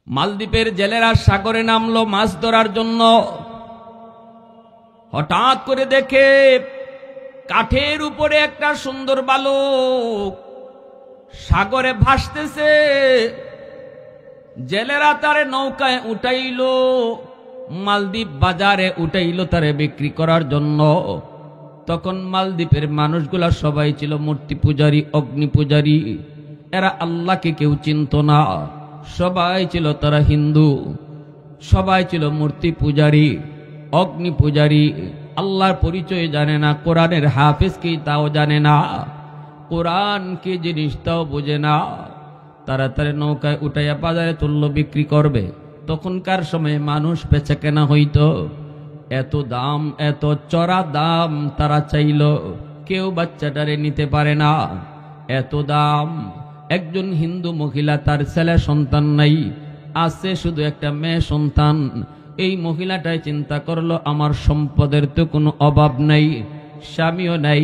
মালদ্বীপের জেলেরা সাগরে নামলো মাছ ধরার জন্য। হঠাৎ করে দেখে কাঠের উপরে একটা সুন্দর বালক সাগরে ভাসতেছে। জেলেরা তারে নৌকায় উঠাইল, মালদ্বীপ বাজারে উঠাইল তারে বিক্রি করার জন্য। তখন মালদ্বীপের মানুষগুলা সবাই ছিল মূর্তি পূজারী, অগ্নি পূজারী। এরা আল্লাহকে কেউ চিনত না। সবাই ছিল তারা হিন্দু, সবাই ছিল মূর্তি পূজারী, অগ্নি পূজারী। আল্লাহর পরিচয় জানে না, কোরআনের হাফেজ কি তাও জানে না, কোরআন কি জিনিস তাও বোঝে না। তাড়াতাড়ি নৌকায় উঠাইয়া বাজারে তুললো, বিক্রি করবে। তখনকার সময়ে মানুষ বেচা কেনা হইতো, এত দাম, এত চড়া দাম তারা চাইল, কেউ বাচ্চাটারে নিতে পারে না, এত দাম। একজন হিন্দু মহিলা, তার ছেলে সন্তান নাই, আছে শুধু একটা মেয়ে সন্তান। এই মহিলাটাই চিন্তা করলো, আমার সম্পদের তো কোনো অভাব নাই, স্বামীও নাই,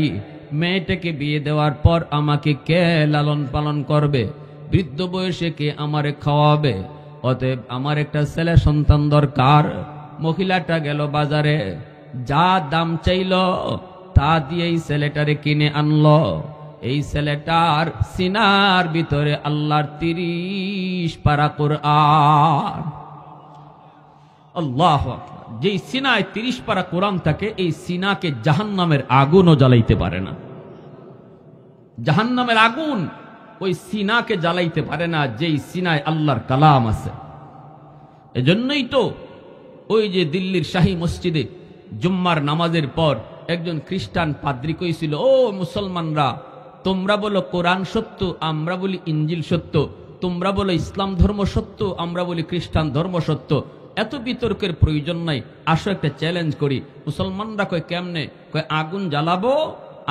মেয়েটাকে বিয়ে দেওয়ার পর আমাকে কে লালন পালন করবে, বৃদ্ধ বয়সে কে আমারে খাওয়াবে, অতএব আমার একটা ছেলে সন্তান দরকার। মহিলাটা গেল বাজারে, যা দাম চাইল তা দিয়ে এই ছেলেটারে কিনে আনলো। এই ছেলেটার সিনার ভিতরে আল্লাহর 30 পারা কোরআন। আল্লাহু আকবার। যেই সিনায় 30 পারা কোরআন থাকে, এই সিনাকে জাহান্নামের আগুনও জ্বালাইতে পারে না। জাহান্নামের আগুন ওই সিনাকে জ্বালাইতে পারে না, যেই সিনায় আল্লাহর কালাম আছে। এজন্যই তো ওই যে দিল্লির শাহী মসজিদে জুম্মার নামাজের পর একজন খ্রিস্টান পাদ্রী কইছিল, ও মুসলমানরা, তোমরা বলো কোরআন সত্য, আমরা বলি ইঞ্জিল সত্য, তোমরা বলো ইসলাম ধর্ম সত্য, আমরা বলি খ্রিস্টান ধর্ম সত্য, এত বিতর্কের প্রয়োজন নাই, আসো একটা চ্যালেঞ্জ করি। মুসলমানরা কয় কেমনে? কয় আগুন জ্বালাবো,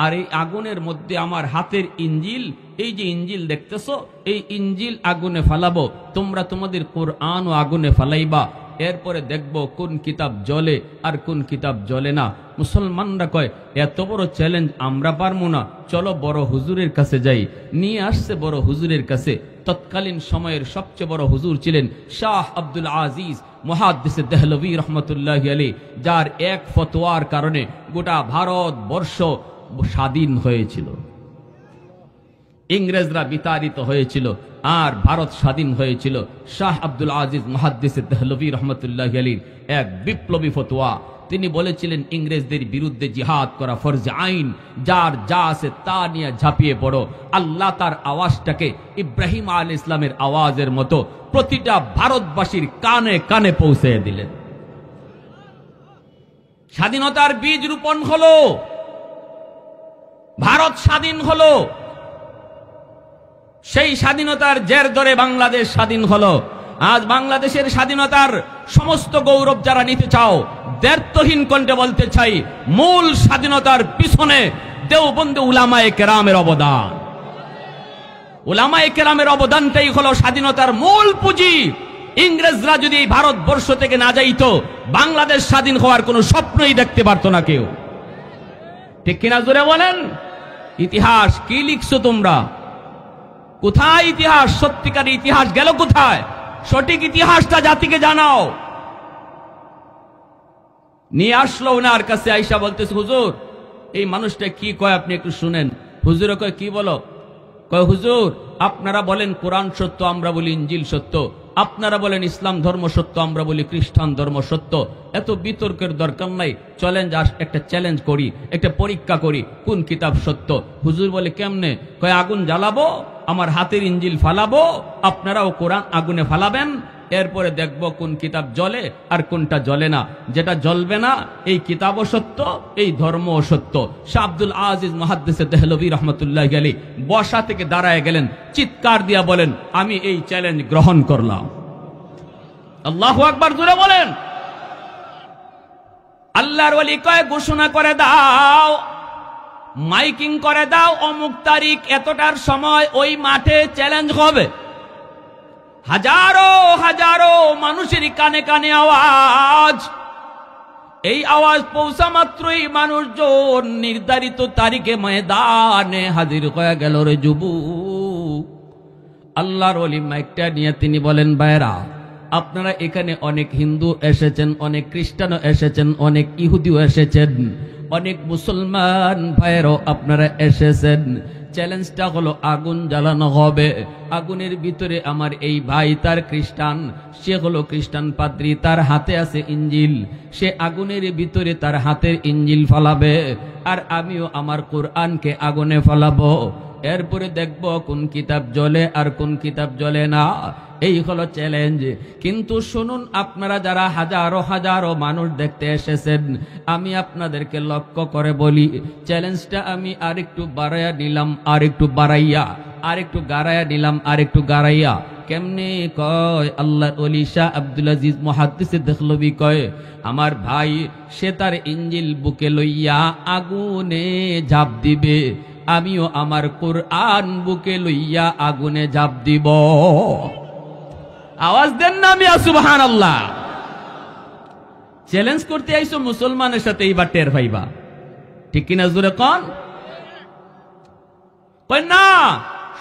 আর এই আগুনের মধ্যে আমার হাতের ইঞ্জিল, এই যে ইঞ্জিল দেখতেছো, এই ইঞ্জিল আগুনে ফালাবো, তোমরা তোমাদের কোরআন ও আগুনে ফালাইবা, এরপরে দেখবো কোন কিতাব জ্বলে আর কোন কিতাব জ্বলে না। মুসলমানরা কয় এত বড় চ্যালেঞ্জ আমরা পারবো না, চলো বড় হুজুরের কাছে যাই। নিয়ে আসছে বড় হুজুরের কাছে। তৎকালীন সময়ের সবচেয়ে বড় হুজুর ছিলেন শাহ আব্দুল আজিজ মুহাদ্দিস দেহলভী রহমতুল্লাহি আলাইহি, যার এক ফতোয়ার কারণে গোটা ভারতবর্ষ স্বাধীন হয়েছিল, ইংরেজরা বিতাড়িত হয়েছিল আর ভারত স্বাধীন হয়েছিল। শাহ আব্দুল আজিজ মুহাদ্দিস দেহলভী রহমতুল্লাহি আলাইহির এক বিপ্লবী ফতোয়া। তিনি বলেছিলেন ইংরেজদের বিরুদ্ধে জিহাদ করা ফরজ আইন, যার যা আছে তা নিয়ে ঝাঁপিয়ে পড়ো। আল্লাহ তার আওয়াজটাকে ইব্রাহিম আলাইহিস সালামের আওয়াজের মতো প্রতিটা ভারতবাসীর কানে কানে পৌঁছে দিলেন। স্বাধীনতার বীজ রোপণ হলো, ভারত স্বাধীন হলো। সেই স্বাধীনতার জের ধরে বাংলাদেশ স্বাধীন হলো। আজ বাংলাদেশের স্বাধীনতার সমস্ত গৌরব যারা নিতে চাও, দ্ব্যর্থহীন কণ্ঠে বলতে চাই, মূল স্বাধীনতার পিছনে দেওবন্দ উলামায়ে কেরামের অবদান। উলামায়ে কেরামের অবদানটাই হলো স্বাধীনতার মূল পুঁজি। ইংরেজরা যদি এই ভারতবর্ষ থেকে না যাইতো, বাংলাদেশ স্বাধীন হওয়ার কোনো স্বপ্নই দেখতে পারতো না কেউ। ঠিক কিনা জোরে বলেন? ইতিহাস কি লিখছো তোমরা? কোথায় ইতিহাস? সত্যিকার ইতিহাস গেল কোথায়? সঠিক ইতিহাসটা জাতিকে জানাও। নিয়ে আসলো ওনার কাছে, আইসা বলতেছে, হুজুর এই মানুষটা কি কয় আপনি একটু শুনেন। হুজুর কয় কি বলো? কয় হুজুর আপনারা বলেন কোরআন সত্য, আমরা বলি ইঞ্জিল সত্য, আপনারা বলেন ইসলাম ধর্ম সত্য, আমরা বলি খ্রিস্টান ধর্ম সত্য, এত বিতর্কের দরকার নাই, চলেন একটা চ্যালেঞ্জ করি, একটা পরীক্ষা করি, কোন কিতাব সত্য। হুজুর বলে কেমনে? কয় আগুন জ্বালাবো, আমার হাতের ইঞ্জিল ফালাবো, আপনারাও কোরআন আগুনে ফালাবেন, এরপরে দেখবো কোন কিতাব জ্বলে আর কোনটা জ্বলে না। যেটা জ্বলবে না এই কিতাবও সত্য, এই ধর্মও সত্য। শাহ আব্দুল আজিজ মুহাদ্দিস দেহলভী রহমতুল্লাহি আলাইহি বসা থেকে দাঁড়ায় গেলেন, চিৎকার দিয়া বলেন, আমি এই চ্যালেঞ্জ গ্রহণ করলাম। আল্লাহু আকবার জোরে বলেন। আল্লাহর ওলি কয় ঘোষণা করে দাও, মাইকিং করে দাও, অমুক তারিখ এতটার সময় ওই মাঠে চ্যালেঞ্জ হবে। হাজারো হাজারো মানুষের কানে কানে আওয়াজ। এই আওয়াজ পৌঁছা মাত্রই মানুষজন নির্ধারিত তারিখে ময়দানে হাজির হয়ে গেল। রে যুবক, আল্লাহর ওলি মাইকটা নিয়ে তিনি বলেন, ভাইরা আপনারা এখানে অনেক হিন্দু এসেছেন, অনেক খ্রিস্টানও এসেছেন, অনেক ইহুদিও এসেছেন, অনেক মুসলমান ভাইয়েরও আপনারা এসেছেন। চ্যালেঞ্জটা হলো আগুন জ্বালানো হবে। আগুনের ভিতরে আমার এই ভাই তার খ্রিস্টান, সে হলো খ্রিস্টান পাদ্রী, তার হাতে আছে ইঞ্জিল, সে আগুনের ভিতরে তার হাতের ইঞ্জিল ফালাবে, আর আমিও আমার কোরআনকে আগুনে ফালাবো। এরপরে দেখব কোন কিতাব জ্বলে আর কোন কিতাব জ্বলে না। এই হলো চ্যালেঞ্জ। কিন্তু শুনুন, আপনারা যারা হাজারো হাজারো মানুষ দেখতে এসেছেন, আমি আপনাদেরকে লক্ষ্য করে বলি, চ্যালেঞ্জটা আমি আরেকটু বাড়াইয়া নিলাম, আরেকটু বাড়াইয়া, আরেকটু গাড়াইয়া নিলাম, আরেকটু গাড়াইয়া। কেমনে কয়? আল্লাহর ওলি শাহ আব্দুল আজিজ মুহাদ্দিস দেহলভী কয়, আমার ভাই সে তার ইঞ্জিল বুকে লইয়া আগুনে ঝাঁপ দিবে, আমিও আমার কোরআন বুকে লইয়া আগুনে ঝাঁপ দিব। আওয়াজ দেন না মিয়া সুবহানাল্লাহ। চ্যালেঞ্জ করতে আইছো মুসলমানের সাথে, এইবার টের পাইবা। ঠিক কিনা জোরে কোন? কয় না,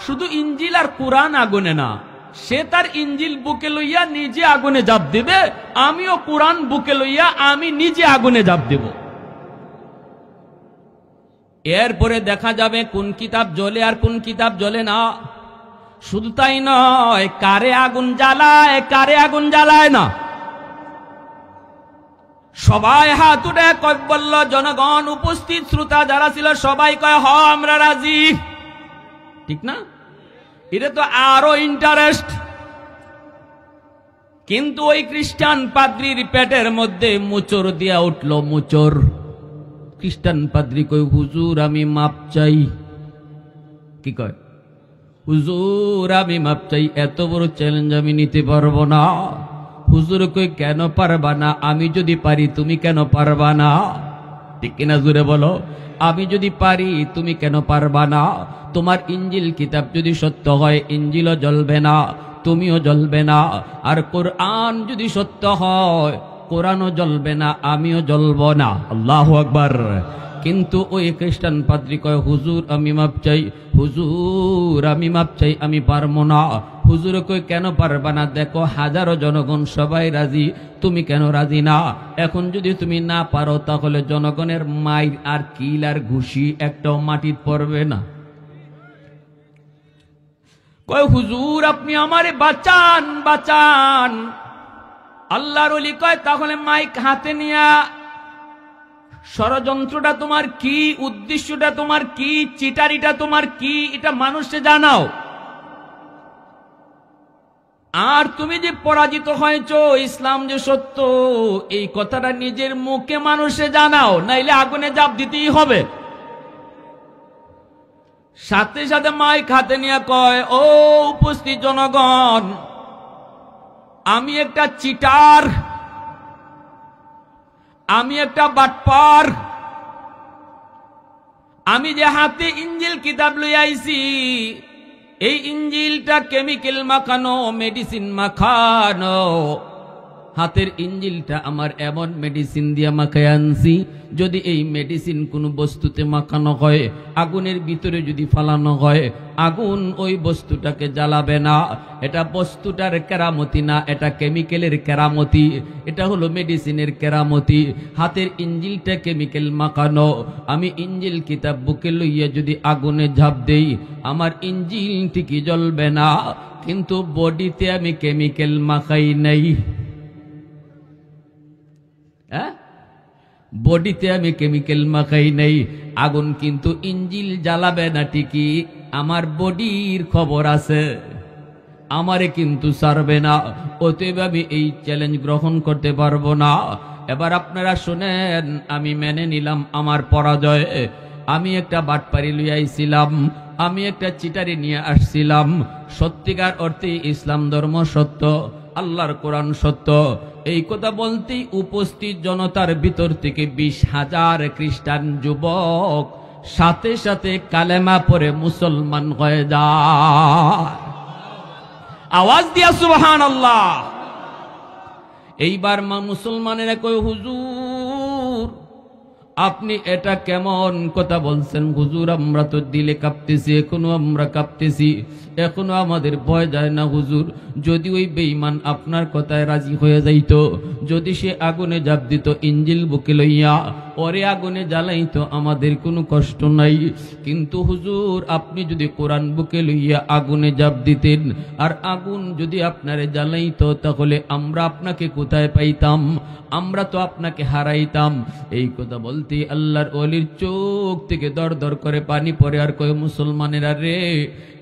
শুধু ইঞ্জিল আর কোরআন আগুনে না, সে তার ইঞ্জিল বুকে লইয়া নিজে আগুনে ঝাঁপ দিবে, আমিও কোরআন বুকে লইয়া আমি নিজে আগুনে ঝাঁপ দেব। এরপরে দেখা যাবে কোন কিতাব জ্বলে আর কোন কিতাব জ্বলে না। শুধু তাই নয়, কারে আগুন জ্বালায় কারে আগুন জ্বালায় না। সবাই হাত উঠে কয় বলল, জনগণ, উপস্থিত শ্রোতা যারা ছিল সবাই কয় হ আমরা রাজি। ঠিক না? এটা তো আরো ইন্টারেস্ট। কিন্তু ওই খ্রিস্টান পাদ্রীর পেটের মধ্যে মোচড় দিয়া উঠল, মোচড়। খ্রিস্টান পাদ্রী কয়, হুজুর আমি মাপ চাই। কি কয়? হুজুর আমি মাপ চাই, এত বড় চ্যালেঞ্জ আমি নিতে পারবো না। হুজুর কই, কেন পারবা না? আমি যদি পারি তুমি কেন পারবা না? ঠিক কিনা জুড়ে বলো। আমি যদি পারি তুমি কেন পারবা না? তোমার ইঞ্জিল কিতাব যদি সত্য হয়, ইঞ্জিলও জ্বলবে না, তুমিও জ্বলবে না। আর কোরআন যদি সত্য হয়, কোরআনও জ্বলবে না, আমিও জ্বলব না। আল্লাহু আকবার। কিন্তু ওই খ্রিস্টান পাদ্রী কয়, হুজুর আমি মাপ চাই, হুজুর আমি মাপ চাই, আমি পারবো না। হুজুর কই, কেন পারবা না? দেখো হাজারো জনগণ সবাই রাজি, তুমি কেন রাজি না? এখন যদি তুমি না পারো, তাহলে জনগণের মাইর আর কিল আর ঘুষি একটাও মাটির পড়বে না। কয়, হুজুর আপনি আমারে বাঁচান, বাঁচান। আল্লাহর ওলি কয়, তাহলে মাইক হাতে নিয়া ষড়যন্ত্রটা তোমার কি, উদ্দেশ্যটা তোমার কি, চিটারিটা তোমার কি, এটা মানুষকে জানাও। আর তুমি যে পরাজিত হয়েছ, ইসলাম যে সত্য, এই কথাটা নিজের মুখে মানুষে জানাও, নাইলে আগুনে ঝাঁপ দিতেই হবে। সাথে সাথে মাইক হাতে নিয়ে কয়, ও উপস্থিত জনগণ, আমি একটা চিটার, আমি একটা বাটপার। আমি যে হাতে ইঞ্জিল কিতাব লই আইছি, এই ইঞ্জিলটা কেমিক্যাল মাখানো, মেডিসিন মাখানো। হাতের ইঞ্জিলটা আমার এমন মেডিসিন দিয়ে মাখায় আনছি, যদি এই মেডিসিন কোনো বস্তুতে মাখানো হয়, আগুনের ভিতরে যদি ফালানো হয়, আগুন ওই বস্তুটাকে জ্বালাবে না। এটা বস্তুটার কেরামতি না, এটা কেমিক্যালের কেরামতি, এটা হলো মেডিসিনের কেরামতি। হাতের ইঞ্জিলটা কেমিক্যাল মাখানো, আমি ইঞ্জিল কিতাব বুকে লইয়া যদি আগুনে ঝাঁপ দেই, আমার ইঞ্জিল ঠিকই জ্বলবে না, কিন্তু বডিতে আমি কেমিক্যাল মাখাই নাই। বডিতে আমি কেমিক্যাল মাখাই নাই, আগুন কিন্তু ইঞ্জিল জ্বালাবে না ঠিকই, আমার বডির খবর আছে, আমারে কিন্তু ছাড়বে না। অতএব আমি এই চ্যালেঞ্জ গ্রহণ করতে পারবো না। এবার আপনারা শুনেন, আমি মেনে নিলাম আমার পরাজয়। আমি একটা বাটপারি লইয়া আইছিলাম, আমি একটা চিটারি নিয়ে আসছিলাম। সত্যিকার অর্থে ইসলাম ধর্ম সত্য, আল্লাহর কোরআন সত্য। এই কথা বলতেই উপস্থিত জনতার ভিতর থেকে 20,000 খ্রিস্টান যুবক সাথে সাথে কালেমা পড়ে মুসলমান হয়ে যায়। আওয়াজ দিয়া সুবহানাল্লাহ। এইবার মুসলমানেরা কয়, হুজুর আপনি এটা কেমন কথা বলছেন হুজুর? আমরা তো দিলে কাঁপতেছি, এখনো আমরা কাঁপতেছি, এখনো আমাদের ভয় যায় না হুজুর। যদি ওই বেঈমান আপনার কথায় রাজি হয়ে যাইত, যদি সে আগুনে ঝাঁপ দিত ইঞ্জিল বুকে লইয়া, ওরে আগুনে জ্বালাইতো, আমাদের কোনো কষ্ট নাই। কিন্তু হুজুর আপনি যদি কোরআন বুকে লইয়া আগুনে ঝাঁপ দিতেন আর আগুন যদি আপনারে জ্বালাইতো, তাহলে আমরা আপনাকে কোথায় পাইতাম? আমরা তো আপনাকে হারাইতাম। এই কথা বলতে আল্লাহর ওলির চোখ থেকে দর দর করে পানি পড়ে, আর কয় মুসলমানেরা রে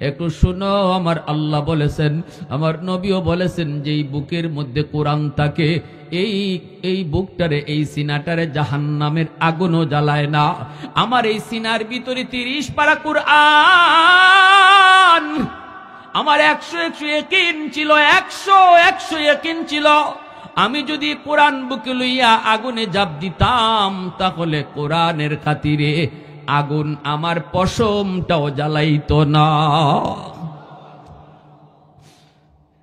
একটু শুনো, আমার আল্লাহ বলেছেন, আমার নবীও বলেছেন, যেই বুকের মধ্যে কোরআন থাকে এই বুকটারে, এই সিনাটারে জাহান্নামের আগুনও জ্বালায় না। আমার এই সিনার ভিতরে 30 পারা কুরআন, আমার 100 ইয়াকিন ছিল, 100 ইয়াকিন ছিল। আমি যদি কোরআন বুকে লইয়া আগুনে ঝাঁপ দিতাম, তাহলে কোরআনের খাতিরে আগুন আমার পশমটাও জ্বালাইতো না।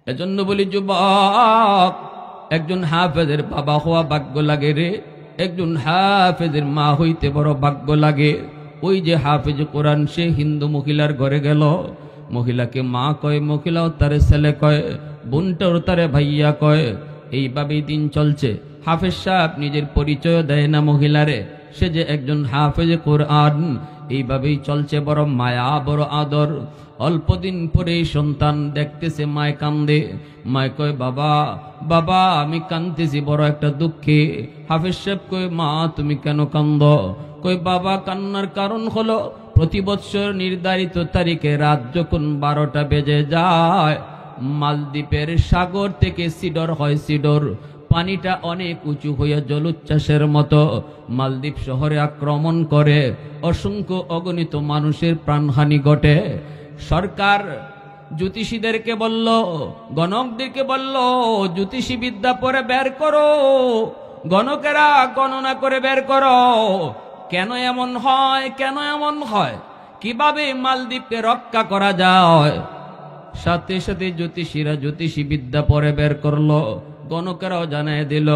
এজন্য বলি যুবক, একজন হাফেজের বাবা হওয়া ভাগ্য লাগে রে, একজন হাফেজের মা হইতে বড় ভাগ্য লাগে। ওই যে হাফেজ কোরআন, সে হিন্দু মহিলার ঘরে গেল, মহিলাকে মা কয়, মহিলাও তারে ছেলে কয়, বোনটাও তারে ভাইয়া কয়। এইভাবেই দিন চলছে। হাফেজ সাহেব নিজের পরিচয় দেয় না মহিলারে, সে যে একজন হাফেজ কোরআন। এইভাবেই চলছে, বড় মায়া, বড় আদর। অল্পদিন পরেই সন্তান দেখতেছে মায় কান্দে, মায় কয় বাবা বাবা আমি কান্দতেছি বড় একটা দুঃখে। হাফেজ সাহেব কয় মা তুমি কেন কান্দ? কয় বাবা কান্নার কারণ হলো প্রতি বৎসর নির্ধারিত তারিখে রাত যখন 12টা বেজে যায়, মালদ্বীপের সাগর থেকে সিডর হয়, সিডর পানিটা অনেক উঁচু হইয়া জলোচ্ছ্বাসের মতো মালদ্বীপ শহরে আক্রমণ করে, অসংখ্য অগণিত মানুষের প্রাণহানি ঘটে। সরকার জ্যোতিষীদেরকে বলল, গণকদেরকে বলল, জ্যোতিষী বিদ্যা পরে বের করো, গণকেরা গণনা করে বের করো, কেন এমন হয়, কেন এমন হয়, কিভাবে মালদ্বীপকে রক্ষা করা যায়। সাথে সাথে জ্যোতিষীরা জ্যোতিষী বিদ্যা পরে বের করলো, গণকেরাও জানায় দিল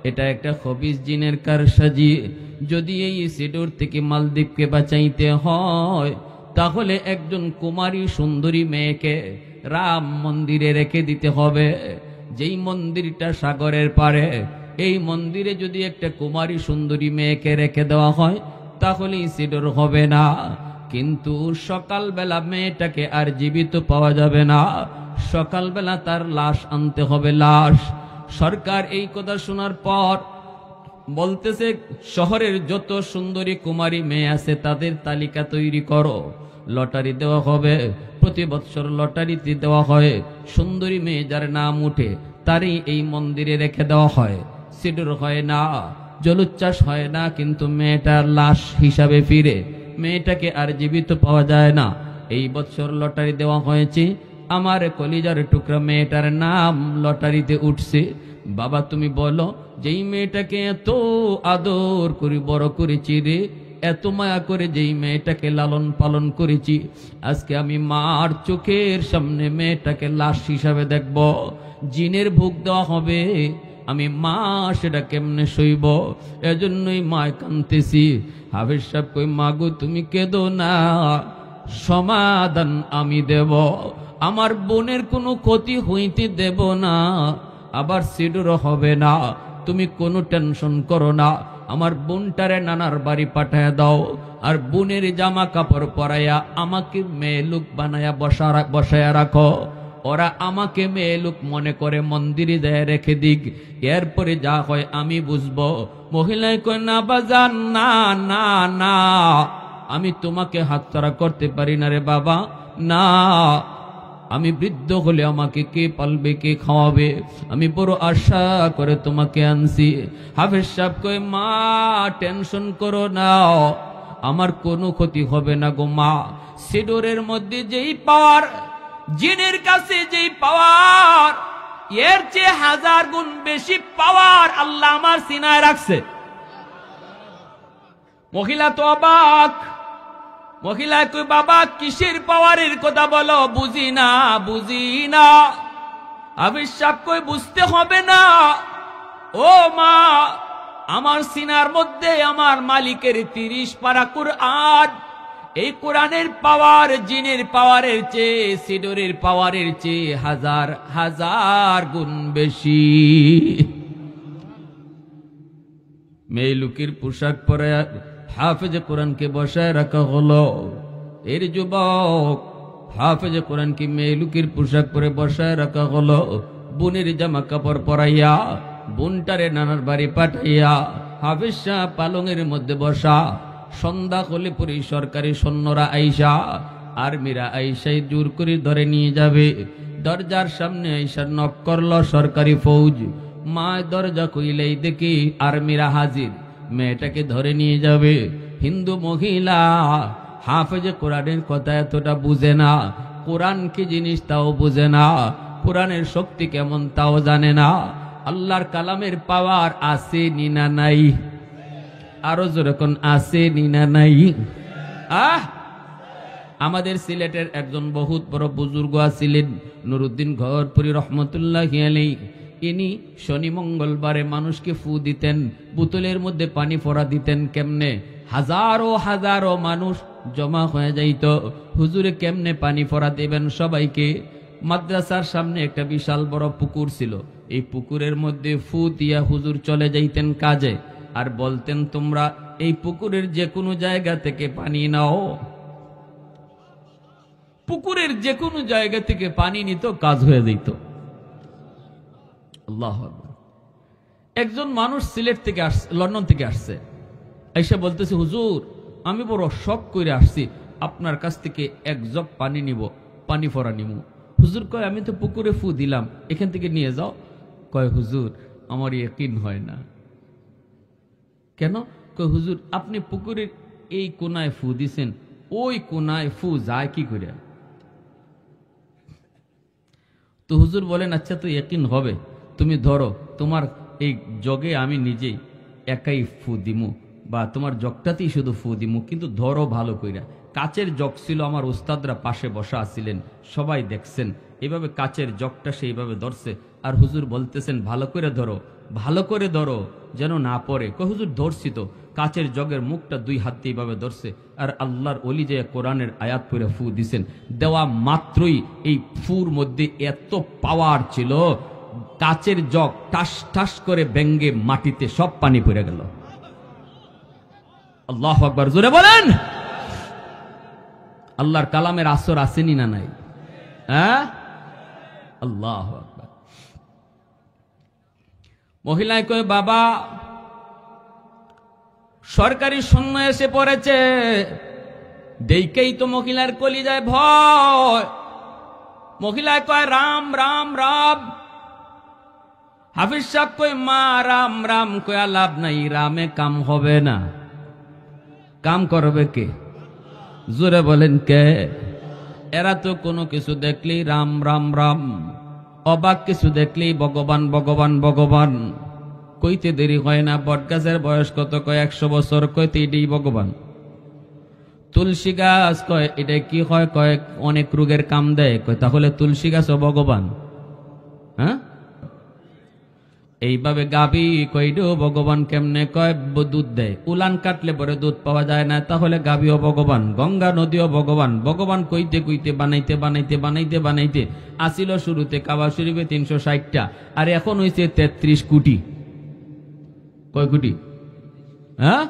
এটা একটা খবিস জিনের কারসাজি। যদি এই সিডর থেকে মালদ্বীপকে বাঁচাইতে হয়, তাহলে একজন কুমারী সুন্দরী মেয়েকে রাম মন্দিরে রেখে দিতে হবে, যেই মন্দিরটা সাগরের পারে। এই মন্দিরে যদি একটা কুমারী সুন্দরী মেয়েকে রেখে দেওয়া হয়, তাহলে সিডর হবে না। কিন্তু সকালবেলা মেয়েটাকে আর জীবিত পাওয়া যাবে না, সকালবেলা তার লাশ আনতে হবে, লাশ। সরকার এই কথা শোনার পর বলতেছে, শহরের যত সুন্দরী কুমারী মেয়ে আছে তাদের তালিকা তৈরি করো, লটারি দেওয়া হবে। প্রতি বৎসর লটারিতে দেওয়া হয়, সুন্দরী মেয়ে যার নাম উঠে তারই এই মন্দিরে রেখে দেওয়া হয়। সিডর হয় না, জলোচ্ছ্বাস হয় না, কিন্তু মেয়েটার লাশ হিসাবে ফিরে, মেয়েটাকে আর জীবিত পাওয়া যায় না। এই বছর লটারি দেওয়া হয়েছে, আমার কলিজার টুকরা মেয়েটার নাম লটারিতে উঠছে। বাবা তুমি বলো, যেই মেয়েটাকে এত আদর করে বড় করেছি রে, এত মায়া করে যেই মেয়েটাকে লালন পালন করেছি, আজকে আমি মার চোখের সামনে মেয়েটাকে লাশ হিসাবে দেখব, জিনের ভোগ দেওয়া হবে, আমি মা সেটা কেমনে সইব? এজন্যই মায় কাঁদতেছি। হাফেজ সাহেব কই মাগো তুমি কেঁদো না, সমাধান আমি দেব, আমার বোনের কোনো ক্ষতি হইতে দেব না, আবার সিডরও হবে না, তুমি কোনো টেনশন করো না। আমার বোনটারে নানার বাড়ি পাঠায় দাও, আর বোনের জামা কাপড় পরাইয়া আমাকে মেয়ে লোক বানায়া বসায়া রাখো, ওরা আমাকে মেয়ে লোক মনে করে মন্দিরে দেয় রেখে দিক, এরপরে যা হয় আমি বুঝবো। মহিলায় কয় না বাজান, না না না, আমি তোমাকে হাতছাড়া করতে পারি না রে বাবা, না, আমি বৃদ্ধ হলে আমাকে কে পালবে, কে খাওয়াবে, আমি বড় আশা করে তোমাকে আনছি। হাফেজ সাহেব কয় মা টেনশন করো না, আমার কোনো ক্ষতি হবে না গো মা। সিডরের মধ্যে যেই পাওয়ার, জিনের কাছে যেই পাওয়ার, এর চেয়ে 1000 গুণ বেশি পাওয়ার আল্লাহ আমার সিনায় রাখছে। মহিলা তো অবাক, মহিলা কই বাবা কিসের পাওয়ারের কথা বলো, বুঝি না বুঝি না। হাফেজ সাহেব কই বুঝতে হবে না, ও মা আমার সিনার মধ্যে আমার মালিকের 30 পারা কুরআন। এই কোরআনের পাওয়ার জিনের পাওয়ারের চেয়ে, সিডরের পাওয়ারের চেয়ে হাজার হাজার গুণ বেশি। মেয়ে লুকির পোশাক পরে হাফেজে কোরআনকে বসায় রাখা হলো। এর যুবক, হাফেজে কোরআনকে মেয়ে লুকির পোশাক পরে বসায় রাখা হলো। বোনের জামা কাপড় পরাইয়া বোনটারে নানার বাড়ি পাঠাইয়া হাফেজ শাহ পালঙের মধ্যে বসা। সন্ধ্যা হলে পরে সরকারি সৈন্যরা আইসা, আর্মিরা আইসাই জোর করে ধরে নিয়ে যাবে। দরজার সামনে আইসা নক করল সরকারি ফৌজ। মা দরজা খুইলেই দেখি আর্মিরা হাজির, মেয়েটাকে ধরে নিয়ে যাবে। হিন্দু মহিলা হাফেজে কোরআনের কথা এতটা বুঝে না, কোরআন কি জিনিস তাও বুঝে না, কোরআনের শক্তি কেমন তাও জানে না। আল্লাহর কালামের পাওয়ার আছে নিনা নাই? আরো যেরকম আছে নিনা নাই? আমাদের সিলেটের একজন বহুত বড় বুজুর্গ আছিলেন, নুরুদ্দিন ঘরপুরি রহমতুল্লাহি আলাইহি। ইনি শনি মঙ্গলবারে মানুষকে ফু দিতেন, বোতলের মধ্যে পানি ফোড়া দিতেন। কেমনে? হাজারো হাজারো মানুষ জমা হয়ে যাইত। হুজুরে কেমনে পানি ফোড়া দেবেন সবাইকে? মাদ্রাসার সামনে একটা বিশাল বড় পুকুর ছিল, এই পুকুরের মধ্যে ফু দিয়া হুজুর চলে যাইতেন কাজে, আর বলতেন তোমরা এই পুকুরের যে কোনো জায়গা থেকে পানি নাও। পুকুরের যে কোনো জায়গা থেকে পানি নিত, কাজ হয়ে যেত। আল্লাহু আকবার। একজন মানুষ সিলেট থেকে আসছে, লন্ডন থেকে আসছে, এসে বলতেছে হুজুর আমি বড় শখ করে আসছি, আপনার কাছ থেকে এক জগ পানি নিব, পানি ফোড়া নিব। হুজুর কয় আমি তো পুকুরে ফু দিলাম, এখান থেকে নিয়ে যাও। কয় হুজুর আমার ইয়াকিন হয় না। কেন? কয় হুজুর আপনি পুকুরের এই কোনায় ফু দিছেন, ওই কোনায় ফু যায় কি করে? তো হুজুর বলেন আচ্ছা তো ইয়াকিন হবে, তুমি ধরো তোমার এই জগে আমি নিজেই একাই ফু দিমু, বা তোমার জগটাতেই শুধু ফু দিমু, কিন্তু ধরো ভালো কইরা। কাচের জগ ছিল, আমার উস্তাদরা পাশে বসা আছিলেন, সবাই দেখছেন। এইভাবে কাচের জগটা সেইভাবে ধরছে, আর হুজুর বলতেছেন ভালো করে ধরো, ভালো করে ধরো যেন না পড়ে। কই হুজুর ধরছি তো। কাচের জগের মুখটা 2 হাত দিয়ে এইভাবে ধরছে, আর আল্লাহর ওলি যে কোরআনের আয়াত পড়ে ফু দিছেন, দেওয়া মাত্রই এই ফুর মধ্যে এত পাওয়ার ছিল, কাচের জগ টাস টাস করে ব্যঙ্গে মাটিতে সব পানি পড়ে গেল। আল্লাহু আকবার, জোরে বলেন। আল্লাহর কালামের আসর আসেনি না নাই? হ্যাঁ, আল্লাহু আকবার। মহিলায় কয় বাবা সরকারি সৈন্য এসে পড়েছে, দেখেই তো মহিলার কলিজায় ভয়। মহিলায় কয় রাম রাম রাম। হাফিজ সাহেব কয় মা রাম রাম কয়া লাভ নাই, রামে কাম হবে না। কাম করবে কে? জোরে বলেন কে? এরা তো কোনো কিছু দেখলেই রাম রাম রাম, অবাক কিছু দেখলেই ভগবান ভগবান ভগবান। কইতে দেরি হয় না। বটগাছের বয়স কত? কয় 100 বছর। কইতে এটাই ভগবান। তুলসী গাছ কয় এটা কি হয়? কয় অনেক রোগের কাম দেয়। কয় তাহলে তুলসী গাছও ভগবান? হ্যাঁ, এইভাবে গাবি কইডেও ভগবান কেমনে? কয় দুধ দেয়, উলান কাটলে পরে দুধ পাওয়া যায় না, তাহলে গাবিও ভগবান, গঙ্গা নদীও ভগবান। ভগবান কইতে কইতে বানাইতে বানাইতে বানাইতে বানাইতে আসিল শুরুতে কাবা শরীফে 360টা, আর এখন হইছে 33 কোটি। কয় কোটি? হ্যাঁ,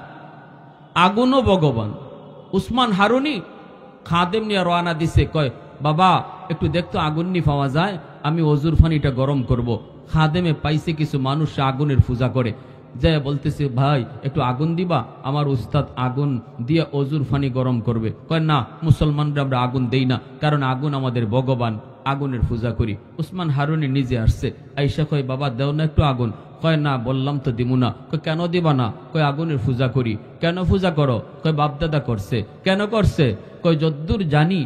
আগুনও ভগবান। উসমান হারুনি খাদেম নিয়ে রওনা দিছে, কয় বাবা একটু দেখতো আগুন নি পাওয়া যায়, আমি অজুর পানিটা গরম করব। খাদেমে পাইছে কিছু মানুষ আগুনের পূজা করে, যে বলতেছে ভাই একটু আগুন দিবা, আমার উস্তাদ আগুন দিয়ে অজুর পানি গরম করবে। কয় না, মুসলমানরা আমরা আগুন দেই না, কারণ আগুন আমাদের ভগবান, আগুনের পূজা করি। উসমান হারুনি নিজে আসছে, আইসা কয় বাবা দেও না একটু আগুন। কয় না, বললাম তো দিব না। কয় কেন দিবা না? কয় আগুনের পূজা করি। কেন পূজা করো? কয় বাপদাদা করছে। কেন করছে? কয় যদ্দূর জানি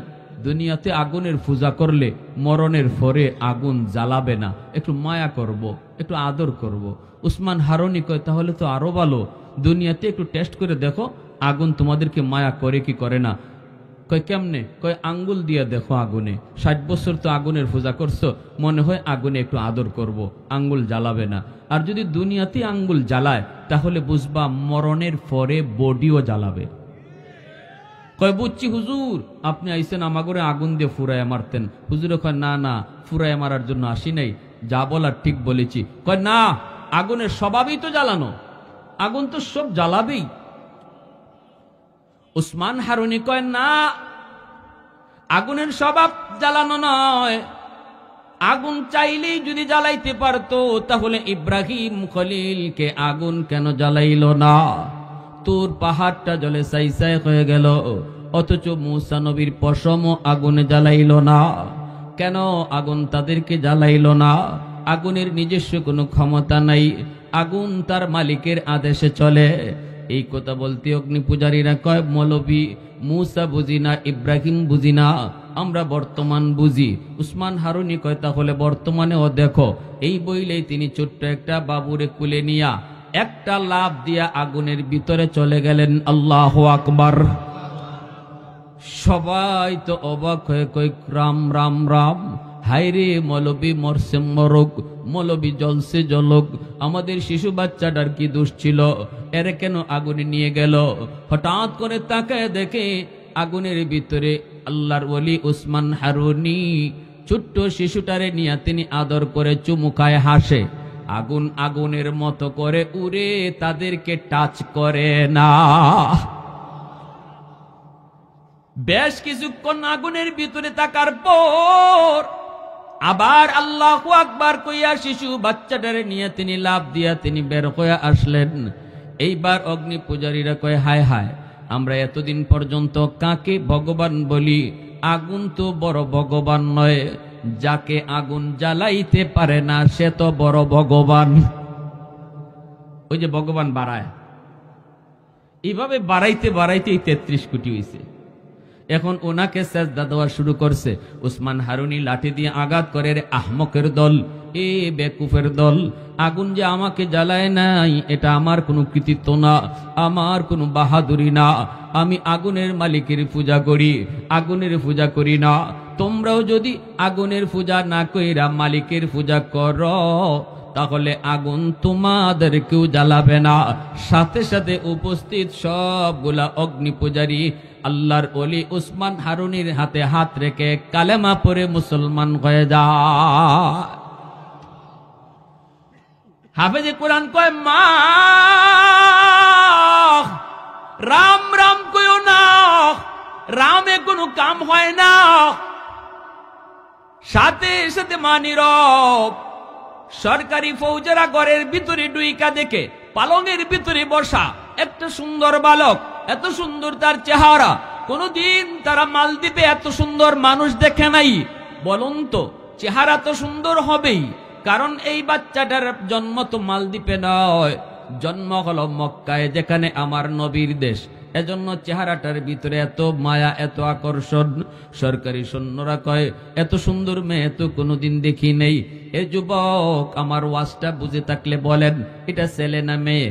দুনিয়াতে আগুনের পূজা করলে মরণের পরে আগুন জ্বালাবে না, একটু মায়া করব, একটু আদর করব। উসমান হারুনি কয় তাহলে তো আরো ভালো, দুনিয়াতে একটু টেস্ট করে দেখো আগুন তোমাদেরকে মায়া করে কি করে না। কয় কেমনে? কয় আঙ্গুল দিয়ে দেখো আগুনে, 60 বছর তো আগুনের পূজা করছো, মনে হয় আগুনে একটু আদর করব, আঙ্গুল জ্বালাবে না। আর যদি দুনিয়াতে আঙ্গুল জ্বালায় তাহলে বুঝবা মরণের পরে বডিও জ্বালাবে। কয় বুঝছি হুজুর, আপনি আইসেন আমাগরে আগুন দিয়ে ফুরায় মারতেন। হুজুরে কয় না না, ফুরায় মারার জন্য আসি নাই, যা বলার ঠিক বলেছি। কয় না, আগুনের স্বভাবই তো জ্বালানো, আগুন তো সব জ্বালাবেই। উসমান হারুনি কয় না, আগুনের স্বভাব জ্বালানো নয়, আগুন চাইলেই যদি জ্বালাইতে পারতো তাহলে ইব্রাহিম খলিলকে আগুন কেন জ্বালাইল না? তোর পাহাড়টা জলে ছাই হয়ে গেল, অথচ মূসা নবীর পশমও আগুনে জ্বালাইল না। কেন আগুন তাদেরকে জ্বালাইল না? আগুনের নিজস্ব কোনো ক্ষমতা নাই, আগুন তার মালিকের আদেশে চলে। এই কথা বলতে অগ্নি পূজারীরা কয় মৌলবী মূসা বুঝি না, ইব্রাহিম বুঝি না, আমরা বর্তমান বুঝি। উসমান হারুনি কয় তাহলে বর্তমানেও দেখো। এই বইলেই তিনি ছোট্ট একটা বাবুরে কুলে নিয়া একটা লাফ দিয়া আগুনের ভিতরে চলে গেলেন। আল্লাহু আকবার। সবাই তো অবাক হয়ে কই রাম রাম রাম, হাইরে মৌলবী মরছে মরক, মৌলবী জ্বলছে জ্বলক, আমাদের শিশু বাচ্চাটার কি দোষ ছিল, এর কেন আগুনে নিয়ে গেল? হঠাৎ করে তাকায় দেখে আগুনের ভিতরে আল্লাহর ওলি উসমান হারুনি ছোট্ট শিশুটারে নিয়ে তিনি আদর করে চুমুকায় হাসে। আগুন আগুনের মতো করে উড়ে, তাদেরকে টাচ করে না। বেশ কিছুক্ষণ আগুনের ভিতরে থাকার পর আবার আল্লাহু আকবার কইয়া শিশু বাচ্চাটারে নিয়ে তিনি লাফ দিয়া তিনি বের হয়ে আসলেন। এইবার অগ্নি পূজারীরা কয় হায় হায়, আমরা এতদিন পর্যন্ত কাকে ভগবান বলি? আগুন তো বড় ভগবান নয়, যাকে আগুন জ্বালাইতে পারে না সে তো বড় ভগবান। ওই যে ভগবান বাড়ায়, এইভাবে বাড়াইতে বাড়াইতেই 33 কোটি হয়েছে। এখন ওনাকে সেজদা দেওয়া শুরু করছে। উসমান হারুনি লাঠি দিয়ে আঘাত করে, রে আহমকের দল, এ বেকুফের দল, আগুন যে আমাকে জ্বালায় নাই এটা আমার কোনো কৃতিত্ব না, আমার কোনো বাহাদুরি না, আমি আগুনের মালিকের পূজা করি, আগুনের পূজা করি না। তোমরাও যদি আগুনের পূজা না কইরা মালিকের পূজা করো তাহলে আগুন তোমাদেরকেও জ্বালাবে না। সাথে সাথে উপস্থিত সবগুলা অগ্নি পূজারী আল্লাহর ওলি উসমান হারুনির হাতে হাত রেখে কালেমা পড়ে মুসলমান হয়ে যায়। হাফেজে কোরআন কয় মা রাম রাম কইও না, রামে কোনো কাম হয় না। সাথে সাথে মা নীরব। সরকারি ফৌজেরা ঘরের ভিতরে ডুইকা দেখে পালঙের ভিতরে বসা একটা সুন্দর বালক, এত সুন্দর তার চেহারা, কোনদিন তারা মালদ্বীপে এত সুন্দর মানুষ দেখে নাই। বলুন তো, চেহারা তো সুন্দর হবেই, কারণ এই বাচ্চাটার জন্ম তো মালদ্বীপে নয়, জন্ম হলো মক্কায়, যেখানে আমার নবীর দেশ। এজন্য চেহারাটার ভিতরে এত মায়া, এত আকর্ষণ। সরকারি সৈন্যরা কয় এত সুন্দর মেয়ে তো কোনোদিন দেখি নেই। এ যুবক, আমার ওয়াজটা বুঝে থাকলে বলেন এটা ছেলে না মেয়ে?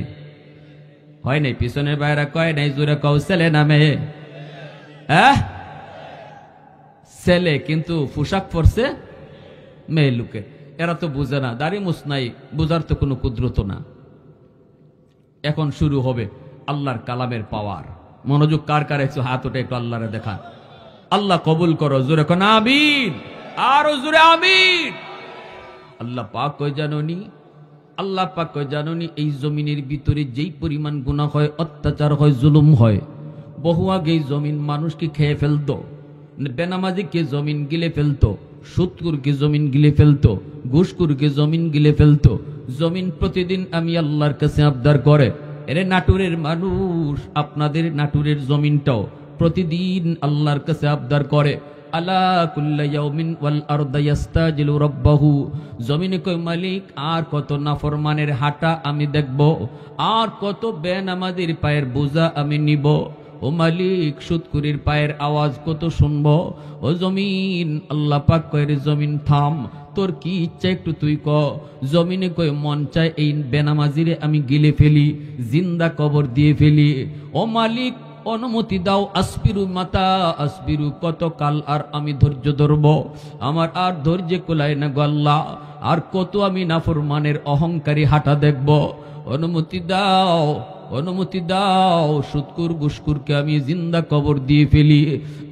হয় নাই? পিছনের বাইরা কয় নাই, জোরে কও ছেলে না মেয়ে? ছেলে, কিন্তু পোশাক পরছে মেয়ে লোকে। এরা তো বুঝে না, দাড়ি মুছ নাই, বুঝার তো কোনো কুদরত না। এখন শুরু হবে আল্লাহর কালামের পাওয়ার। মনোযোগ কার কার একটু হাত ওঠে, একটু আল্লাহরে দেখা। আল্লাহ কবুল করো, জোরে কোন আমিন, আরো জোরে আমিন। আল্লাহ পাক কয় জানোনি, আল্লাহ পাক কয় জানোনি এই জমিনের ভিতরে যেই পরিমাণ গুনাহ হয়, অত্যাচার হয়, জুলুম হয়, বহু আগে জমিন মানুষকে খেয়ে ফেলতো, বেনামাজিকে জমিন গিলে ফেলতো, সুদকুরকে জমিন গিলে ফেলতো, ঘুষকুরকে জমিন গিলে ফেলতো। জমিন প্রতিদিন আমি আল্লাহর কাছে আবদার করে, এরে নাটুরের মানুষ, আপনাদের নাটুরের জমিনটাও প্রতিদিন আল্লাহর কাছে আবদার করে, আলা কুল্লা ইয়াউমিন ওয়াল আরদু ইস্তাজিলু রাব্বাহু। জমিনে কই মালিক, আর কত নাফরমানের হাঁটা আমি দেখব, আর কত বেনামাজির পায়ের বোঝা আমি নিব। ও মালিক, সুদকুরির পায়ের আওয়াজ কত শুনবো। ও জমিন, আল্লাহ পাক কয় রে জমিন থাম, তোর কি ইচ্ছা একটু তুই ক। জমিনে কই মন চায় এই বেনামাজিরে আমি গিলে ফেলি, জিন্দা কবর দিয়ে ফেলি। ও মালিক, অনুমতি দাও, আসবিরু মাতা আসবিরু, কত কাল আর আমি ধৈর্য ধরব, আমার আর ধৈর্য কুলায় না গো আল্লাহ, আর কত আমি নাফরমানের অহংকারী হাঁটা দেখব, অনুমতি দাও, অনুমতি দাও, সুদকুর গুসকুরকে আমি জিন্দা কবর দিয়ে ফেলি।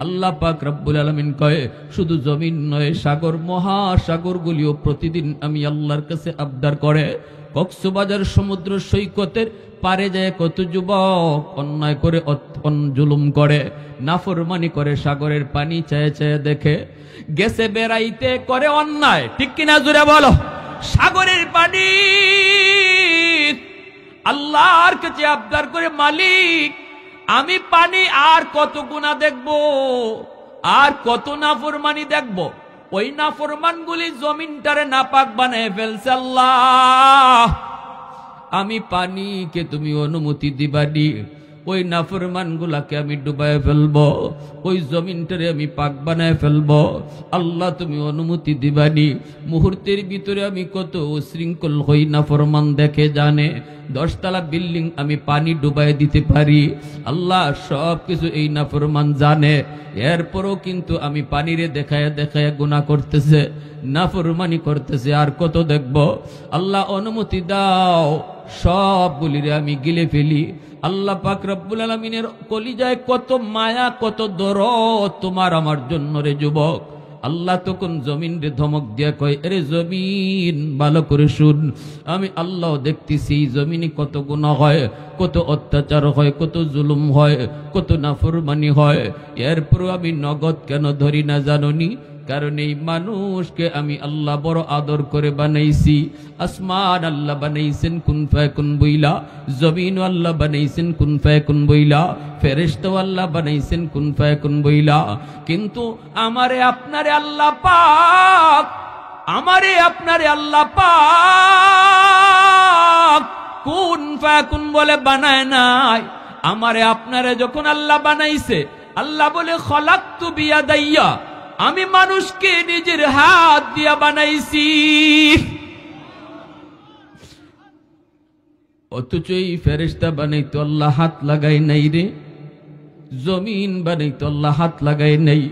আল্লাহ পাক রব্বুল আলামিন কয়, শুধু জমিন নয়, সাগর মহাসাগরগুলিও প্রতিদিন আমি আল্লাহর কাছে আবদার করে। কক্সবাজার সমুদ্র সৈকতের পারে যায় কত যুবক অন্যায় করে, জুলুম করে, নাফরমানি করে, সাগরের পানি চেয়ে চেয়ে দেখে, গেছে বেড়াইতে করে অন্যায়, ঠিক কিনা জুড়ে বলো। সাগরের পানি আল্লাহর কাছে আবদার করে, মালিক আমি পানি আর কত গুনাহ দেখব, আর কত নাফরমানি দেখব। ওই নাফরমানগুলি জমিনটারে নাপাক বানায় ফেলছে। আল্লাহ আমি পানিকে তুমি অনুমতি দিবানি, ওই নাফরমানগুলাকে আমি ডুবায় ফেলবো, ওই জমিনটারে আমি পাক বানায় ফেলবো। আল্লাহ তুমি অনুমতি দিবানি। মুহূর্তের ভিতরে আমি কত উশৃঙ্খল হই, নাফরমান দেখে জানে, 10 তলা বিল্ডিং আমি পানি ডুবাই দিতে পারি। আল্লাহ সব কিছু এই নাফরমান জানে, এরপরও কিন্তু আমি পানিরে দেখায় দেখায় গুনাহ করতেছে, নাফরমানি করতেছে, আর কত দেখব। আল্লাহ অনুমতি দাও, সবগুলিরে আমি গিলে ফেলি। আল্লাহ পাক রব্বুল আলামিনের কলিজায় কত মায়া, কত দরদ তোমার আমার জন্য রে যুবক। আল্লাহ তখন জমিন রে ধমক দিয়া কয়, আরে জমিন ভালো করে শুন, আমি আল্লাহ দেখতেছি জমিনে কত গুনাহ হয়, কত অত্যাচার হয়, কত জুলুম হয়, কত নাফরমানি হয়, এরপরও আমি নগদ কেন ধরি না জানোনি? কারণ এই মানুষকে আমি আল্লাহ বড় আদর করে বানাইছি। আসমান আল্লাহ বানাইছেন কুন ফায়াকুন বইলা, জমিন আল্লাহ বানাইছেন কুন ফায়াকুন বইলা, ফেরেশতা আল্লাহ বানাইছেন কুন ফায়াকুন বইলা। কিন্তু আমারে আপনারে আল্লাহ পাক, আমারে আপনারে আল্লাহ পাক কুন ফায়াকুন বলে বানায় নাই। আমারে আপনারে যখন আল্লাহ বানাইছে, আল্লাহ বলে খলাকতু বিয়াদাইয়া, আমি মানুষকে নিজের হাত দিয়া বানাইছি। অথচ এই ফেরেশতা বানাইতো আল্লাহ হাত লাগাই নাই রে, জমিন বানাইতো আল্লাহ হাত লাগাই নাই,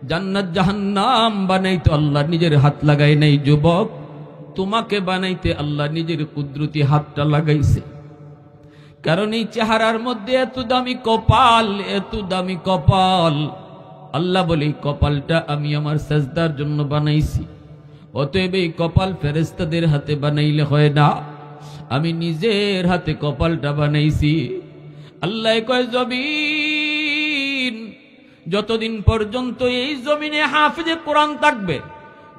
জান্নাত জাহান্নাম বানাইতো আল্লাহ নিজের হাত লাগাই নাই। যুবক, তোমাকে বানাইতে আল্লাহ নিজের কুদরতি হাতটা লাগাইছে। কারণ এই চেহারার মধ্যে এত দামি কপাল, এত দামি কপাল। আল্লাহ বলে কপালটা আমি আমার সাজদার জন্য বানাইছি। অতএব এই কপাল ফেরেশতাদের হাতে বানাইলে হয় না, আমি নিজের হাতে কপালটা বানাইছি। আল্লাহ কয়, জমিন যতদিন পর্যন্ত এই জমিনে হাফিজে কোরআন থাকবে,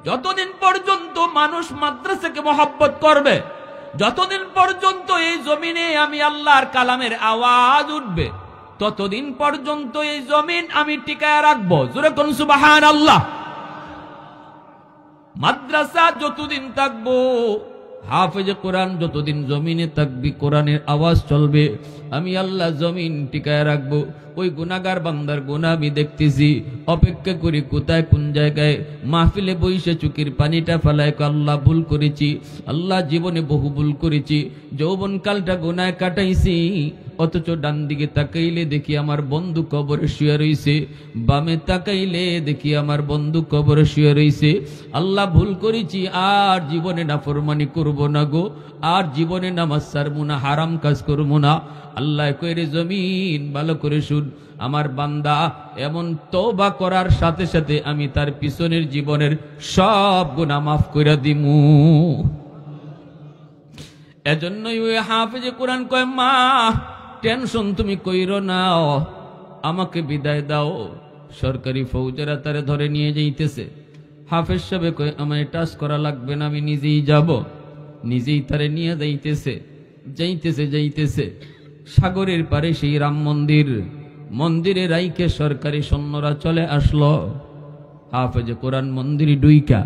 যতদিন পর্যন্ত মানুষ মাদ্রাসাকে মহব্বত করবে, যতদিন পর্যন্ত এই জমিনে আমি আল্লাহর কালামের আওয়াজ উঠবে, ততদিন পর্যন্ত এই জমিন আমি টিকায় রাখবো। জোরে কোন সুবহানাল্লাহ। মাদ্রাসা যতদিন থাকবো, হাফেজে কোরআন যতদিন জমিনে থাকবি, কোরআনের আওয়াজ চলবে, আমি আল্লাহ জমিন টিকায় রাখবো। ওই গুনাহগার বান্দার গুনাহ আমি দেখতেছি, অপেক্ষা করি কোথায় কোন জায়গায় মাহফিলে বইসে চুকির পানিটা ফেলায়, আল্লাহ ভুল করেছি, আল্লাহ জীবনে বহু ভুল করেছি, যৌবনকালটা গুনায় কাটাইছি। অথচ ডান দিকে তাকাইলে দেখি আমার বন্ধু কবরে শুয়ে রইছে, বামে তাকাইলে দেখি আমার বন্ধু কবরে শুয়ে রইছে। আল্লাহ ভুল করেছি, আর জীবনে নাফরমানি করব না গো, আর জীবনে নামাজ ছাড়বো না, হারাম কাজ করবো না। আল্লাহ কইরে, জমিন ভালো করে শুন, আমার বান্দা এমন তওবা করার সাথে সাথে আমি তার পিছনের জীবনের সব গুনাহ মাফ করে দিমু। এজন্যই ওই হাফেজে কোরআন কয়, মা টেনশন তুমি কইরো না, আমাকে বিদায় দাও। সরকারি ফৌজেরা তারে ধরে নিয়ে যাইতেছে। হাফেজ সাহেব কয়, আমায় টাচ করা লাগবে না, আমি নিজেই যাব। নিজেই তারে নিয়ে যাইতেছে, যাইতেছে যাইতেছে সাগরের পারে সেই রাম মন্দির, মন্দিরে রাইকে সরকারি সৈন্যরা চলে আসলো। হাফেজে কোরআন মন্দিরে ডুইকা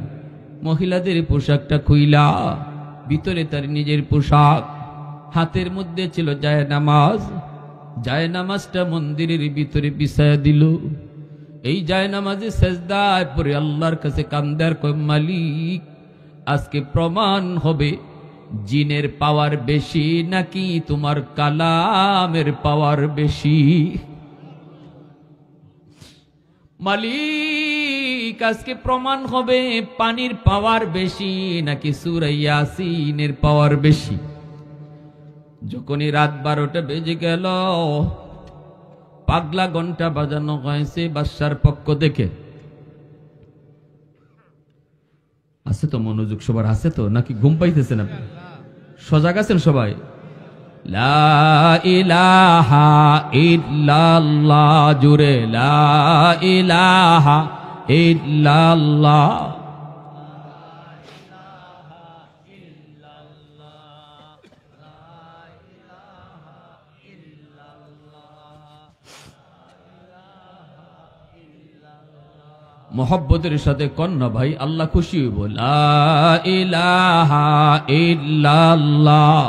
মহিলাদের পোশাকটা খুইলা, ভিতরে তার নিজের পোশাক, হাতের মধ্যে ছিল জায়নামাজ, জায়নামাজটা মন্দিরের ভিতরে বিছায়া দিল। এই জায়নামাজে সেজদায় পড়ে আল্লাহর কাছে কান্দার কয়, মালিক আজকে প্রমাণ হবে জিনের পাওয়ার বেশি নাকি তোমার কালামের পাওয়ার বেশি। মালিক আজকে প্রমাণ হবে পানির পাওয়ার বেশি নাকি সূরা ইয়াসিনের পাওয়ার বেশি। যখনই রাত 12টা বেজে গেল, পাগলা ঘন্টা বাজানো হয়েছে বাদশার পক্ষ থেকে। আছে তো মনোযোগ সবার, আছে তো নাকি ঘুম পাইতেছেন আপনি? সজাগ আছেন সবাই? লা ইলাহা ইল্লাল্লাহ, জুরে লা ইলাহা ইল্লাল্লাহ। মোহব্বতের সাথে কন্যা ভাই, আল্লাহ খুশি হইব। লা ইলাহা ইল্লাল্লাহ।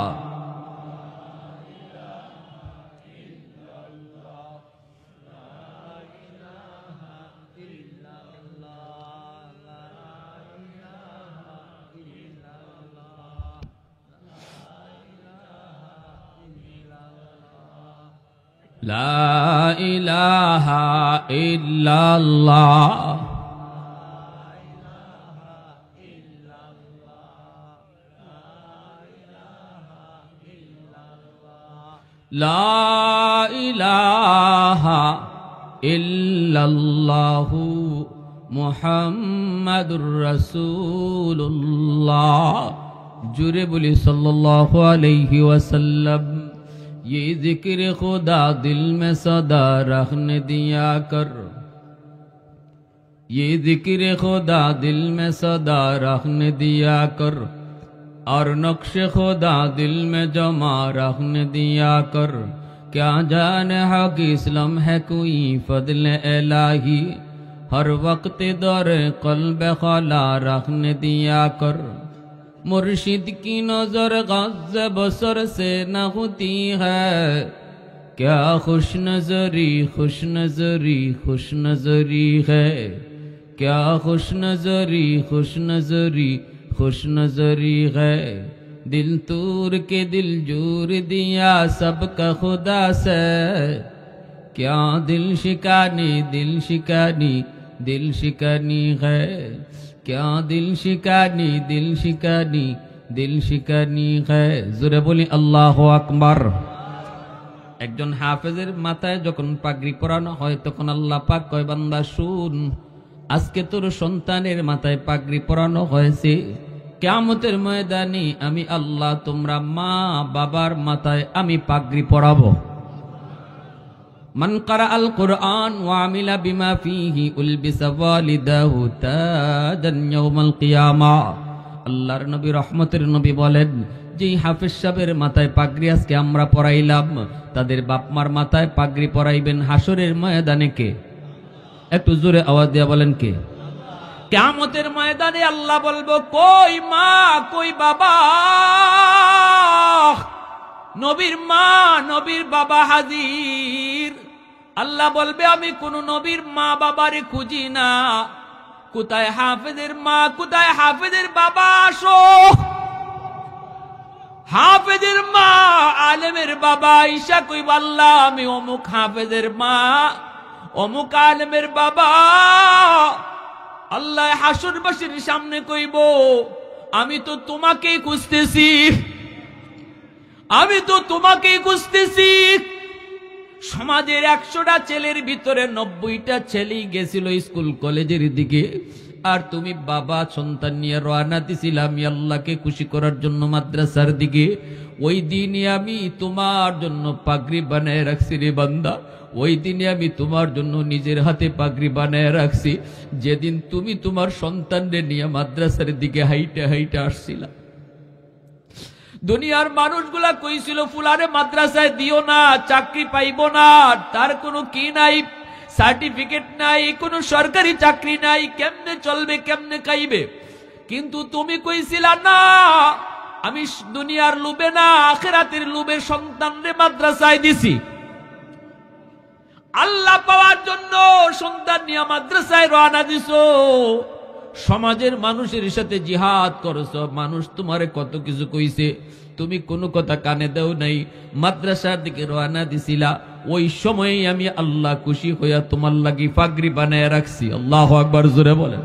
লা ইলাহা ইল্লাল্লাহ। লা ইলাহা ইল্লাল্লাহু মুহাম্মাদুর রাসূলুল্লাহ। জুরে বলি সাল্লাল্লাহু আলাইহি ওয়াসাল্লাম। ये जिक्र खुदा दिल में सदा रखने दिया कर, ये जिक्र खुदा दिल में सदा रखने दिया कर, और नक्श खुदा दिल में जमा रखने दिया कर। क्या जाने हक इस्लाम है कोई फजल इलाही, हर वक्त दौर क़ल्ब खला रखने दिया कर। मुर्शिद की नजर गज़ बसर से न होती है, क्या खुश नजरी खुश नजरी खुश नजरी है, क्या खुश नजरी खुश नजरी खुश नजरी है। दिल तूर के दिल जोर दिया सबका खुदा से, क्या दिल शिकानी दिल शिकानी दिल शिकानी है, क्या दिल शिकानी दिल शिकानी दिल शिकानी है। জোরে বলি আল্লাহু আকবার। একজন হাফেজের মাথায় যখন পাগড়ি পরানো হয় তখন আল্লাহ পাক কয়, বান্দা শুন, আজকে তোর সন্তানের মাথায় পাগড়ি পরানো হয়েছে, কিয়ামতের ময়দানে আমি আল্লাহ তোমরা মা বাবার মাথায় আমি পাগড়ি পরাবো। মান ক্বারা আল কুরআন ওয়া আমিলা বিমা ফীহি উলবিসা ওয়ালিদাহু তাজান ইয়াউমাল কিয়ামা। আল্লাহর নবী রহমতের নবী বলেন, যেই হাফেজ সাহেবের মাথায় পাগড়ি আজকে আমরা পরাইলাম, তাদের বাপমার মাথায় পাগড়ি পরাইবেন হাসরের ময়দানে কে? একটু জোরে আওয়াজ দিয়া বলেন কে? কিয়ামতের ময়দানে আল্লাহ বলবো, কই মা কই বাবা? নবীর মা নবীর বাবা হাজির। আল্লাহ বলবে, আমি কোন নবীর মা বাবারে খুঁজি না, কোথায় হাফেজের মা কোথায় হাফেজের বাবা? আসো। হাফেজের মা আলেমের বাবা ঈশা কইব, আল্লাহ আমি অমুক হাফেজের মা অমুক আলেমের বাবা। আল্লাহ হাসরবাসীর সামনে কইব, আমি তো তোমাকেই খুঁজতেছি, আমি তো তোমাকেই খুঁজতেছি। সমাজের 100টা ছেলের ভিতরে 90টা ছেলেই গেছিল স্কুল কলেজের দিকে, আর তুমি বাবা সন্তান নিয়ে রওনা দিছিলাম আমি আল্লাহকে খুশি করার জন্য মাদ্রাসার দিকে। ওই দিনে আমি তোমার জন্য পাগড়ি বানায় রাখছি রে বান্দা, ওই দিনে আমি তোমার জন্য নিজের হাতে পাগড়ি বানায় রাখছি, যেদিন তুমি তোমার সন্তানদের নিয়ে মাদ্রাসার দিকে হাইটে হাইটে আসছিলা। দুনিয়ার মানুষগুলা কইছিল ফুলারে মাদ্রাসায় দিও না, চাকরি পাইব না, তার কোনো কি নাই, সার্টিফিকেট নাই, কোনো সরকারি চাকরি নাই, কেমনে চলবে কেমনে খাইবে। কিন্তু তুমি কইছিলা না, আমি দুনিয়ার লোভে না আখিরাতের লোভে সন্তানরে মাদ্রাসায় দিছি। আল্লাহ পাওয়ার জন্য সন্তান নিয়ে মাদ্রাসায় রওনা দিছো, সমাজের মানুষের সাথে জিহাদ করছো। মানুষ তোমারে কত কিছু কইছে, তুমি কোনো কথা কানে দাও নাই, মাদ্রাসার দিকে রওনা দিছিলা। ওই সময়েই আমি আল্লাহ খুশি হইয়া তোমার লাগি পাগড়ি বানায় রাখছি। আল্লাহু আকবার, জোরে বলেন,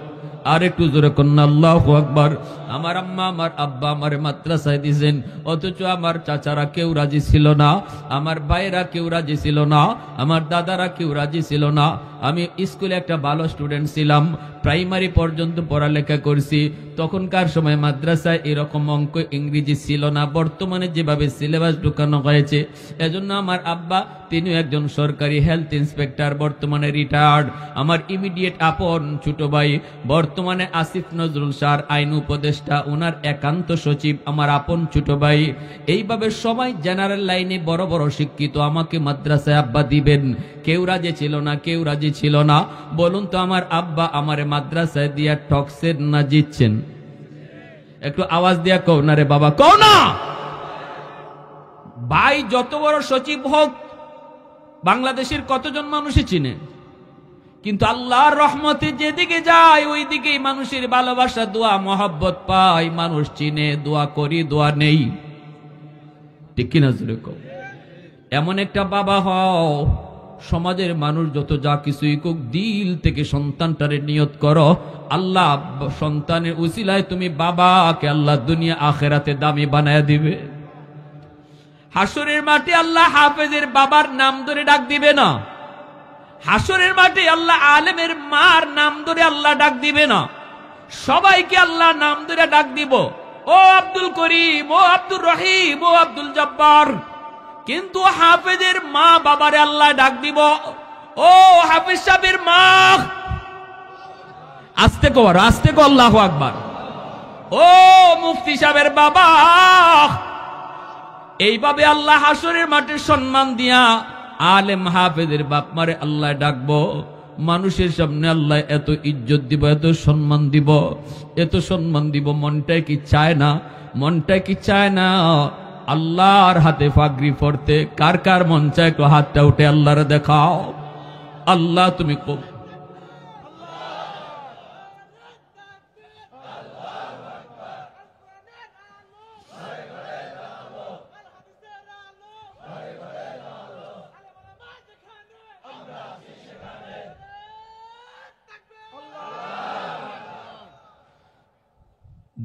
আর একটু জোরে কন্যা আল্লাহু আকবার। আমার আম্মা আমার আব্বা আমার মাদ্রাসায় দিয়েছেন, অথচ আমার চাচারা কেউ রাজি ছিল না, আমার ভাইরা কেউ রাজি ছিল না, আমার দাদারা কেউ রাজি ছিল না। আমি স্কুলে একটা ভালো স্টুডেন্ট ছিলাম, প্রাইমারি পর্যন্ত পড়ালেখা করছি। তখনকার সময় মাদ্রাসায় এরকম অঙ্ক ইংরেজি ছিল না, বর্তমানে যেভাবে সিলেবাস ঢুকানো হয়েছে। এজন্য আমার আব্বা, তিনিও একজন সরকারি হেলথ ইন্সপেক্টর, বর্তমানে রিটায়ার্ড। আমার ইমিডিয়েট আপন ছোট ভাই, বর্তমানে আসিফ নজরুল স্যার আইন উপদেষ্টা, ওনার একান্ত সচিব আমার আপন ছোট ভাই। এইভাবে সবাই জেনারেল লাইনে বড় বড় শিক্ষিত। আমাকে মাদ্রাসায় আব্বা দিবেন, কেউ রাজি ছিল না, কেউ রাজি ছিল না। বলুন তো আমার আব্বা আমারে মাদ্রাসায় দিয়া ঠকছেন না জিতছেন? একটু আওয়াজ দিয়া কও না রে বাবা, কও না। ভাই যত বড় সচিব হোক, বাংলাদেশের কতজন মানুষই চিনে, কিন্তু আল্লাহর রহমতে যেদিকে যায় ওই দিকেই মানুষের ভালোবাসা, দোয়া মহব্বত পাই, মানুষ চিনে, দোয়া করি, দোয়া নেই। ঠিক কিনা জোরে কও। এমন একটা বাবা হও, সমাজের মানুষ যত যা কিছুই কোক, দিল থেকে সন্তানটারে নিয়ত করো, আল্লাহ সন্তানের উসিলায় তুমি বাবাকে আল্লাহ দুনিয়া আখেরাতে দামি বানায় দিবে। হাসরের মাঠে আল্লাহ হাফেজের বাবার নাম ধরে ডাক দিবে না, হাসরের মাঠে আল্লাহ আলেমের মার নাম ধরে আল্লাহ ডাক দিবে না, সবাইকে আল্লাহ নাম ধরে ডাক দিব, ও আব্দুল করিম, ও আব্দুর রহিম, ও আব্দুল জব্বার। কিন্তু হাফেজের মা বাবারে আল্লাহ ডাক দিব, ও হাফেজ সাহেবের মা। আস্তে কর, আস্তে কর, আল্লাহু আকবার। ও মুফতি সাহেবের বাবা। এইভাবে আল্লাহ হাসরের মাঠে সম্মান দিয়া আলেম হাফেজের বাপ মারে আল্লাহ ডাকবো। মানুষের সামনে আল্লাহ এত ইজ্জত দিব, এত সম্মান দিব, এত সম্মান দিব। মনটাই কি চায় না? মনটাই কি চায় না আল্লাহর হাতে পাগড়ি পরতে? কার কার মন চায় একটু হাতটা উঠে আল্লাহরে দেখাও। আল্লাহ তুমি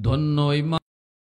ধন্য।